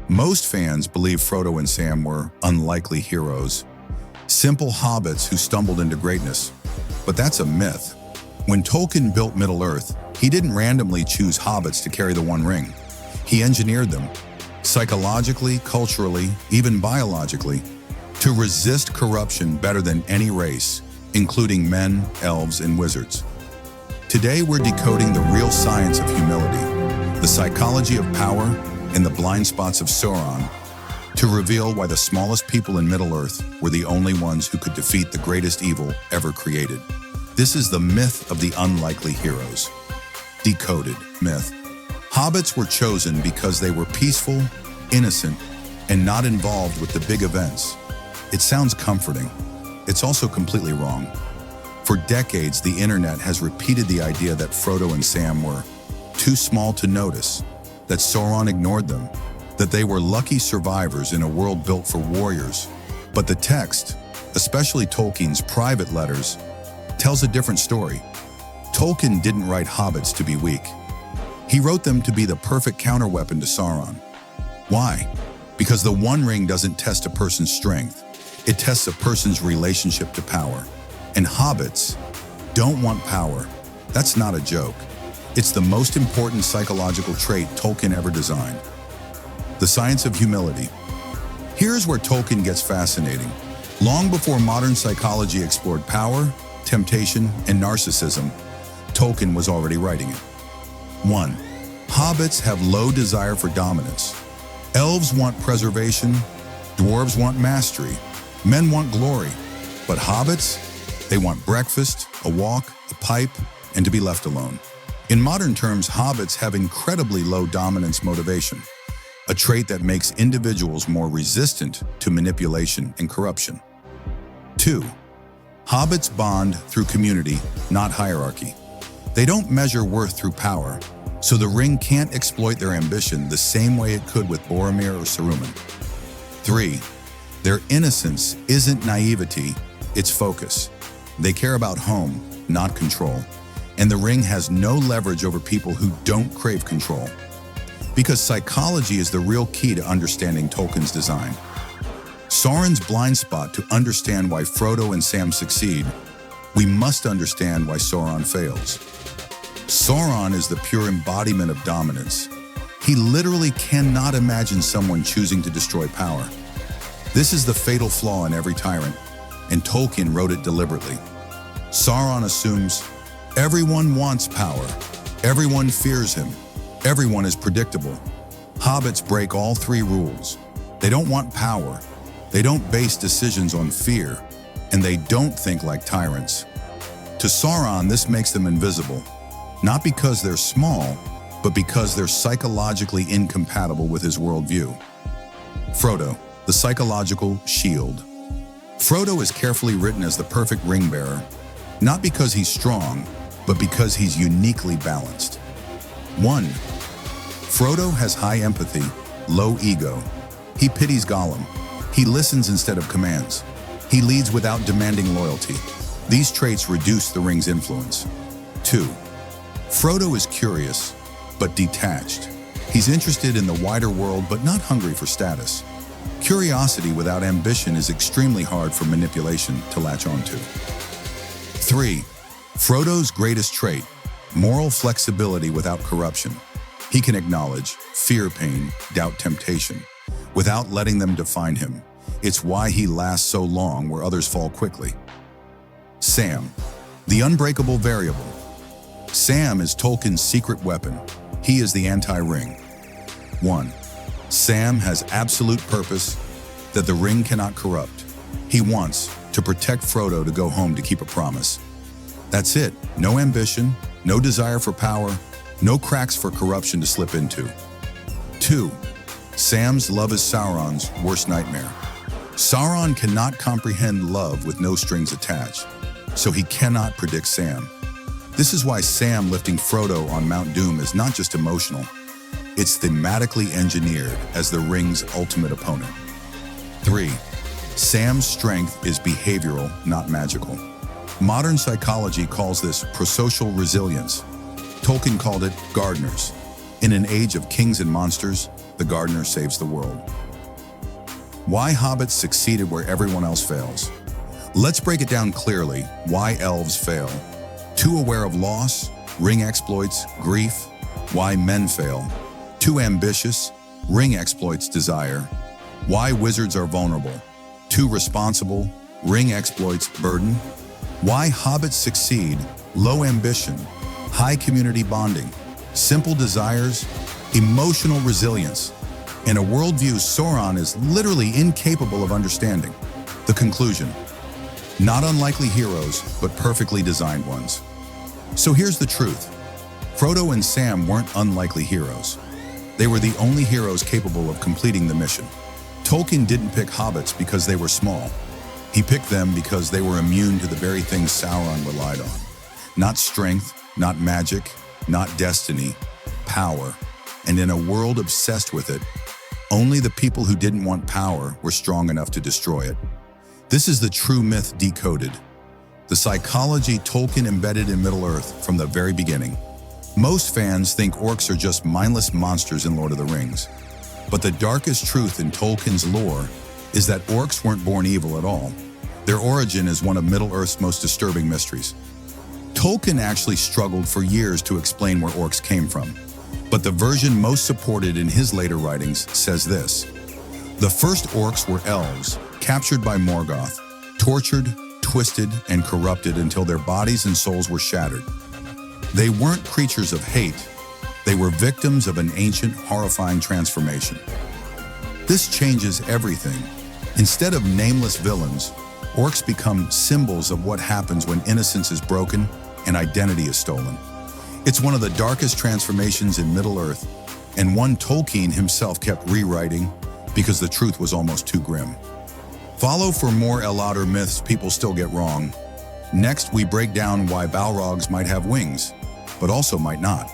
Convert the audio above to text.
Most fans believe Frodo and Sam were unlikely heroes, simple hobbits who stumbled into greatness. But that's a myth. When Tolkien built Middle-earth, he didn't randomly choose hobbits to carry the One Ring. He engineered them, psychologically, culturally, even biologically, to resist corruption better than any race, including men, elves, and wizards. Today, we're decoding the real science of humility, the psychology of power, and the blind spots of Sauron, to reveal why the smallest people in Middle-earth were the only ones who could defeat the greatest evil ever created. This is the myth of the unlikely heroes. Decoded myth. Hobbits were chosen because they were peaceful, innocent, and not involved with the big events. It sounds comforting. It's also completely wrong. For decades, the internet has repeated the idea that Frodo and Sam were too small to notice, that Sauron ignored them, that they were lucky survivors in a world built for warriors. But the text, especially Tolkien's private letters, tells a different story. Tolkien didn't write hobbits to be weak. He wrote them to be the perfect counterweapon to Sauron. Why? Because the One Ring doesn't test a person's strength. It tests a person's relationship to power. And hobbits don't want power. That's not a joke. It's the most important psychological trait Tolkien ever designed. The science of humility. Here's where Tolkien gets fascinating. Long before modern psychology explored power, temptation, and narcissism, Tolkien was already writing it. 1. Hobbits have low desire for dominance. Elves want preservation, dwarves want mastery, men want glory. But hobbits, they want breakfast, a walk, a pipe, and to be left alone. In modern terms, hobbits have incredibly low dominance motivation, a trait that makes individuals more resistant to manipulation and corruption. 2. Hobbits bond through community, not hierarchy. They don't measure worth through power, so the ring can't exploit their ambition the same way it could with Boromir or Saruman. 3. Their innocence isn't naivety, it's focus. They care about home, not control. And the ring has no leverage over people who don't crave control. Because psychology is the real key to understanding Tolkien's design. Sauron's blind spot. To understand why Frodo and Sam succeed, we must understand why Sauron fails. Sauron is the pure embodiment of dominance. He literally cannot imagine someone choosing to destroy power. This is the fatal flaw in every tyrant, and Tolkien wrote it deliberately. Sauron assumes everyone wants power, everyone fears him, everyone is predictable. Hobbits break all three rules. They don't want power, they don't base decisions on fear, and they don't think like tyrants. To Sauron, this makes them invisible, not because they're small, but because they're psychologically incompatible with his worldview. Frodo, the psychological shield. Frodo is carefully written as the perfect ring bearer, not because he's strong, but because he's uniquely balanced. 1. Frodo has high empathy, low ego. He pities Gollum. He listens instead of commands. He leads without demanding loyalty. These traits reduce the ring's influence. 2. Frodo is curious, but detached. He's interested in the wider world, but not hungry for status. Curiosity without ambition is extremely hard for manipulation to latch onto. 3. Frodo's greatest trait, moral flexibility without corruption. He can acknowledge, fear pain, doubt temptation, without letting them define him. It's why he lasts so long where others fall quickly. Sam, the unbreakable variable. Sam is Tolkien's secret weapon. He is the anti-ring. 1. Sam has absolute purpose that the ring cannot corrupt. He wants to protect Frodo to go home to keep a promise. That's it. No ambition, no desire for power, no cracks for corruption to slip into. 2. Sam's love is Sauron's worst nightmare. Sauron cannot comprehend love with no strings attached, so he cannot predict Sam. This is why Sam lifting Frodo on Mount Doom is not just emotional, it's thematically engineered as the ring's ultimate opponent. 3. Sam's strength is behavioral, not magical. Modern psychology calls this prosocial resilience. Tolkien called it gardeners. In an age of kings and monsters, the gardener saves the world. Why hobbits succeeded where everyone else fails. Let's break it down clearly. Why elves fail. Too aware of loss, ring exploits, grief. Why men fail. Too ambitious, ring exploits desire. Why wizards are vulnerable. Too responsible, ring exploits burden. Why hobbits succeed. Low ambition, high community bonding, simple desires, emotional resilience. In a worldview Sauron is literally incapable of understanding. The conclusion: not unlikely heroes, but perfectly designed ones. So here's the truth. Frodo and Sam weren't unlikely heroes. They were the only heroes capable of completing the mission. Tolkien didn't pick hobbits because they were small. He picked them because they were immune to the very things Sauron relied on. Not strength, not magic, not destiny, power. And in a world obsessed with it, only the people who didn't want power were strong enough to destroy it. This is the true myth decoded. The psychology Tolkien embedded in Middle-earth from the very beginning. Most fans think orcs are just mindless monsters in Lord of the Rings. But the darkest truth in Tolkien's lore is that orcs weren't born evil at all. Their origin is one of Middle-earth's most disturbing mysteries. Tolkien actually struggled for years to explain where orcs came from. But the version most supported in his later writings says this: the first orcs were elves, captured by Morgoth, tortured, twisted, and corrupted until their bodies and souls were shattered. They weren't creatures of hate. They were victims of an ancient, horrifying transformation. This changes everything. Instead of nameless villains, orcs become symbols of what happens when innocence is broken and identity is stolen. It's one of the darkest transformations in Middle-earth, and one Tolkien himself kept rewriting because the truth was almost too grim. Follow for more Eladar myths people still get wrong. Next, we break down why Balrogs might have wings, but also might not.